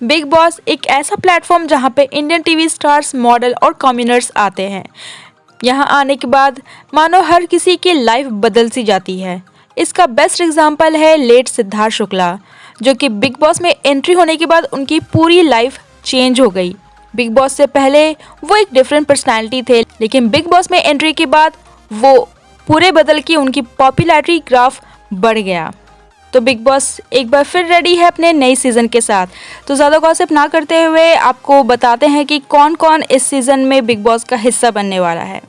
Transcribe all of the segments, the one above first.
Big boss एक ऐसा platform जहां पे इंडियन टीवी स्टार्स, मॉडल और कॉम्यूनर्स आते हैं। यहां आने के बाद मानो हर किसी की लाइफ बदल सी जाती है। इसका बेस्ट एग्जांपल है लेट सिद्धार्थ शुक्ला, जो कि बिग बॉस में एंट्री होने के बाद उनकी पूरी लाइफ चेंज हो गई। बिग बॉस से पहले वो एक डिफरेंट पर्सनैलिटी थे, लेकिन बिग बॉस में एंट्री के बाद वो पूरे बदल के उनकी पॉपुलैरिटी ग्राफ बढ़ गया। तो बिग बॉस एक बार फिर रेडी है अपने नए सीज़न के साथ। तो ज़्यादा गॉसिप ना करते हुए आपको बताते हैं कि कौन कौन इस सीज़न में बिग बॉस का हिस्सा बनने वाला है।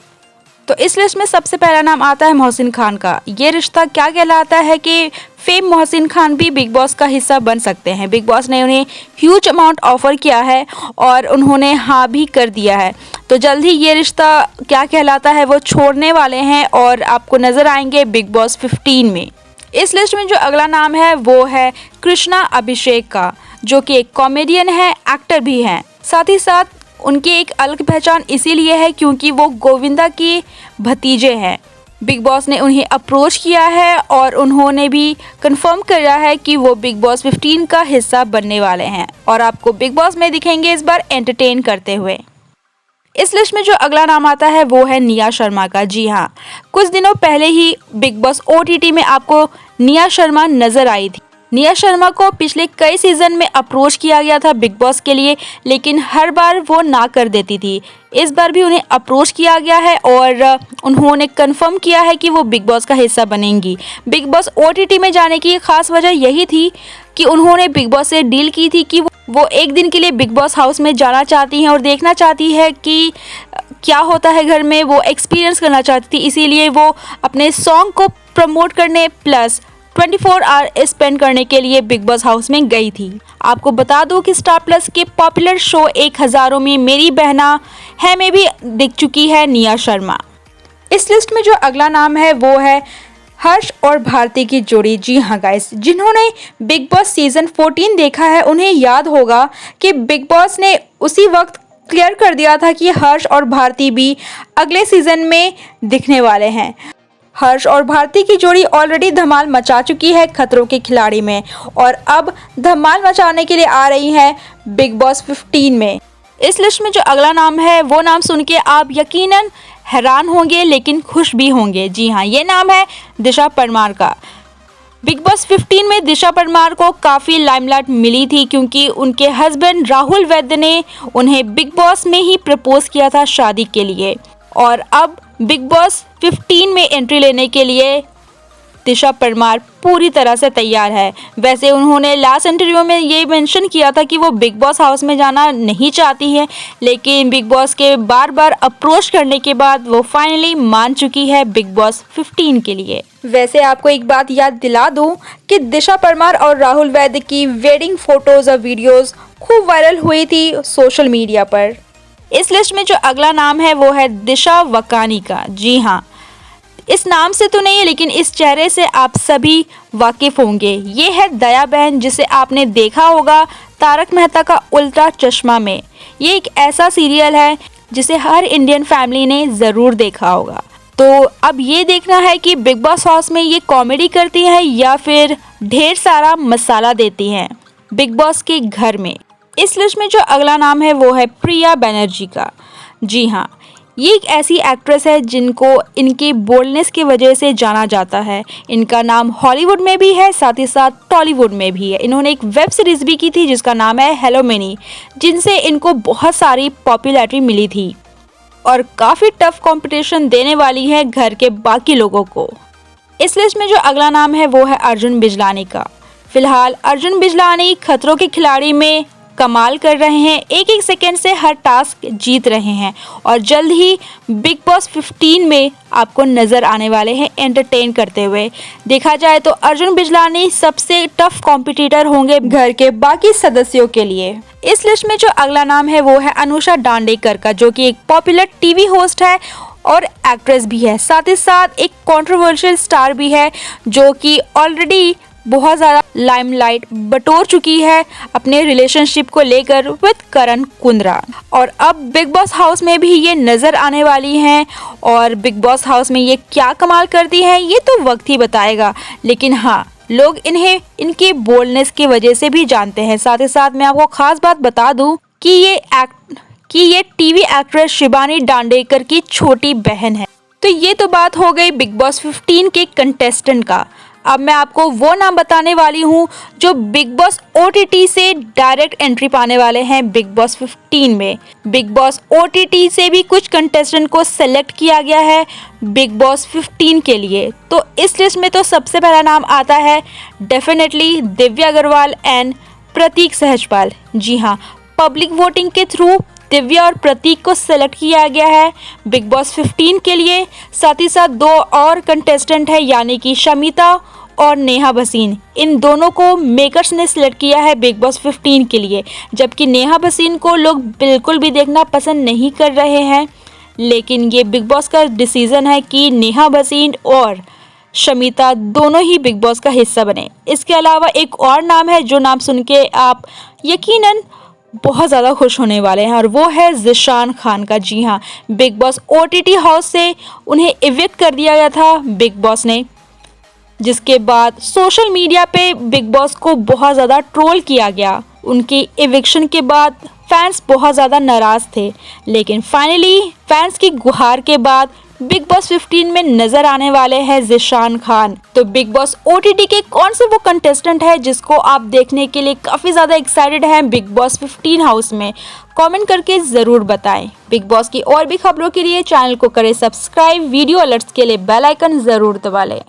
तो इस लिस्ट में सबसे पहला नाम आता है मोहसिन खान का। ये रिश्ता क्या कहलाता है कि फेम मोहसिन खान भी बिग बॉस का हिस्सा बन सकते हैं। बिग बॉस ने उन्हें ह्यूज अमाउंट ऑफर किया है और उन्होंने हाँ भी कर दिया है। तो जल्द ही ये रिश्ता क्या कहलाता है वो छोड़ने वाले हैं और आपको नज़र आएंगे बिग बॉस 15 में। इस लिस्ट में जो अगला नाम है वो है कृष्णा अभिषेक का, जो कि एक कॉमेडियन है, एक्टर भी हैं। साथ ही साथ उनकी एक अलग पहचान इसीलिए है क्योंकि वो गोविंदा के भतीजे हैं। बिग बॉस ने उन्हें अप्रोच किया है और उन्होंने भी कंफर्म किया है कि वो बिग बॉस 15 का हिस्सा बनने वाले हैं और आपको बिग बॉस में दिखेंगे इस बार एंटरटेन करते हुए। इस लिस्ट में जो अगला नाम आता है वो है निया शर्मा का। जी हाँ, कुछ दिनों पहले ही बिग बॉस OTT में आपको निया शर्मा नजर आई थी। निया शर्मा को पिछले कई सीजन में अप्रोच किया गया था बिग बॉस के लिए, लेकिन हर बार वो ना कर देती थी। इस बार भी उन्हें अप्रोच किया गया है और उन्होंने कंफर्म किया है कि वो बिग बॉस का हिस्सा बनेंगी। बिग बॉस OTT में जाने की खास वजह यही थी कि उन्होंने बिग बॉस से डील की थी कि वो एक दिन के लिए बिग बॉस हाउस में जाना चाहती हैं और देखना चाहती है कि क्या होता है घर में, वो एक्सपीरियंस करना चाहती थी। इसीलिए वो अपने सॉन्ग को प्रमोट करने प्लस 24 आवर स्पेंड करने के लिए बिग बॉस हाउस में गई थी। आपको बता दूं कि स्टार प्लस के पॉपुलर शो 1000 में मेरी बहना है में भी दिख चुकी है निया शर्मा। इस लिस्ट में जो अगला नाम है वो है हर्ष और भारती की जोड़ी। जी हाँ गाइस, जिन्होंने बिग बॉस सीजन 14 देखा है उन्हें याद होगा कि बिग बॉस ने उसी वक्त क्लियर कर दिया था कि हर्ष और भारती भी अगले सीजन में दिखने वाले हैं। हर्ष और भारती की जोड़ी ऑलरेडी धमाल मचा चुकी है खतरों के खिलाड़ी में और अब धमाल मचाने के लिए आ रही है बिग बॉस 15 में। इस लिस्ट में जो अगला नाम है वो नाम सुन के आप यकीनन हैरान होंगे लेकिन खुश भी होंगे। जी हाँ, ये नाम है दिशा परमार का। बिग बॉस 15 में दिशा परमार को काफ़ी लाइमलाइट मिली थी क्योंकि उनके हस्बैंड राहुल वैद्य ने उन्हें बिग बॉस में ही प्रपोज किया था शादी के लिए और अब बिग बॉस 15 में एंट्री लेने के लिए दिशा परमार पूरी तरह से तैयार है। वैसे उन्होंने लास्ट इंटरव्यू में ये मेंशन किया था कि वो बिग बॉस हाउस में जाना नहीं चाहती है, लेकिन बिग बॉस के बार बार अप्रोच करने के बाद वो फाइनली मान चुकी है बिग बॉस 15 के लिए। वैसे आपको एक बात याद दिला दूं कि दिशा परमार और राहुल वैद्य की वेडिंग फोटोज और वीडियोज़ खूब वायरल हुई थी सोशल मीडिया पर। इस लिस्ट में जो अगला नाम है वो है दिशा वकानी का। जी हाँ, इस नाम से तो नहीं है लेकिन इस चेहरे से आप सभी वाकिफ होंगे। ये है दया बहन, जिसे आपने देखा होगा तारक मेहता का उल्टा चश्मा में। ये एक ऐसा सीरियल है जिसे हर इंडियन फैमिली ने ज़रूर देखा होगा। तो अब ये देखना है कि बिग बॉस हाउस में ये कॉमेडी करती हैं या फिर ढेर सारा मसाला देती हैं बिग बॉस के घर में। इस लिस्ट में जो अगला नाम है वो है प्रिया बनर्जी का। जी हाँ, ये एक ऐसी एक्ट्रेस है जिनको इनकी बोल्डनेस की वजह से जाना जाता है। इनका नाम हॉलीवुड में भी है, साथ ही साथ टॉलीवुड में भी है। इन्होंने एक वेब सीरीज़ भी की थी जिसका नाम है हेलो मिनी, जिनसे इनको बहुत सारी पॉपुलैरिटी मिली थी और काफ़ी टफ कंपटीशन देने वाली है घर के बाकी लोगों को। इस लिस्ट में जो अगला नाम है वो है अर्जुन बिजलानी का। फिलहाल अर्जुन बिजलानी खतरों के खिलाड़ी में कमाल कर रहे हैं, एक एक सेकेंड से हर टास्क जीत रहे हैं और जल्द ही बिग बॉस 15 में आपको नज़र आने वाले हैं एंटरटेन करते हुए। देखा जाए तो अर्जुन बिजलानी सबसे टफ कॉम्पिटिटर होंगे घर के बाकी सदस्यों के लिए। इस लिस्ट में जो अगला नाम है वो है अनुषा डांडेकर का, जो कि एक पॉपुलर टीवी होस्ट है और एक्ट्रेस भी है, साथ ही साथ एक कंट्रोवर्शियल स्टार भी है जो कि ऑलरेडी बहुत ज़्यादा लाइमलाइट बटोर चुकी है अपने रिलेशनशिप को लेकर विद करण कुंद्रा। और अब बिग बॉस हाउस में भी ये नज़र आने वाली हैं और बिग बॉस हाउस में ये क्या कमाल करती हैं ये तो वक्त ही बताएगा। लेकिन हाँ, लोग इन्हें इनकी बोल्डनेस की वजह से भी जानते हैं। साथ ही साथ मैं आपको खास बात बता दूं कि ये टीवी एक्ट्रेस शिबानी दांडेकर की छोटी बहन है। तो ये तो बात हो गई बिग बॉस 15 के कंटेस्टेंट का। अब मैं आपको वो नाम बताने वाली हूँ जो बिग बॉस OTT से डायरेक्ट एंट्री पाने वाले हैं बिग बॉस 15 में। बिग बॉस OTT से भी कुछ कंटेस्टेंट को सेलेक्ट किया गया है बिग बॉस 15 के लिए। तो इस लिस्ट में तो सबसे पहला नाम आता है डेफिनेटली दिव्या अग्रवाल एंड प्रतीक सहजपाल। जी हाँ, पब्लिक वोटिंग के थ्रू दिव्या और प्रतीक को सेलेक्ट किया गया है बिग बॉस 15 के लिए। साथ ही साथ 2 और कंटेस्टेंट है यानी कि शमिता और नेहा भसीन। इन दोनों को मेकर्स ने सिलेक्ट किया है बिग बॉस 15 के लिए, जबकि नेहा भसीन को लोग बिल्कुल भी देखना पसंद नहीं कर रहे हैं। लेकिन ये बिग बॉस का डिसीज़न है कि नेहा भसीन और शमिता दोनों ही बिग बॉस का हिस्सा बने। इसके अलावा एक और नाम है जो नाम सुन के आप यकीनन बहुत ज़्यादा खुश होने वाले हैं और वो है ज़ीशान खान का। जी हाँ, बिग बॉस OTT हाउस से उन्हें इविक्ट कर दिया गया था बिग बॉस ने, जिसके बाद सोशल मीडिया पे बिग बॉस को बहुत ज़्यादा ट्रोल किया गया। उनकी इविक्शन के बाद फैंस बहुत ज़्यादा नाराज़ थे, लेकिन फाइनली फैंस की गुहार के बाद बिग बॉस 15 में नजर आने वाले हैं ज़ीशान खान। तो बिग बॉस OTT के कौन से वो कंटेस्टेंट है जिसको आप देखने के लिए काफ़ी ज़्यादा एक्साइटेड हैं बिग बॉस 15 हाउस में? कमेंट करके ज़रूर बताएं। बिग बॉस की और भी खबरों के लिए चैनल को करें सब्सक्राइब, वीडियो अलर्ट्स के लिए बेल आइकन ज़रूर दबा लें।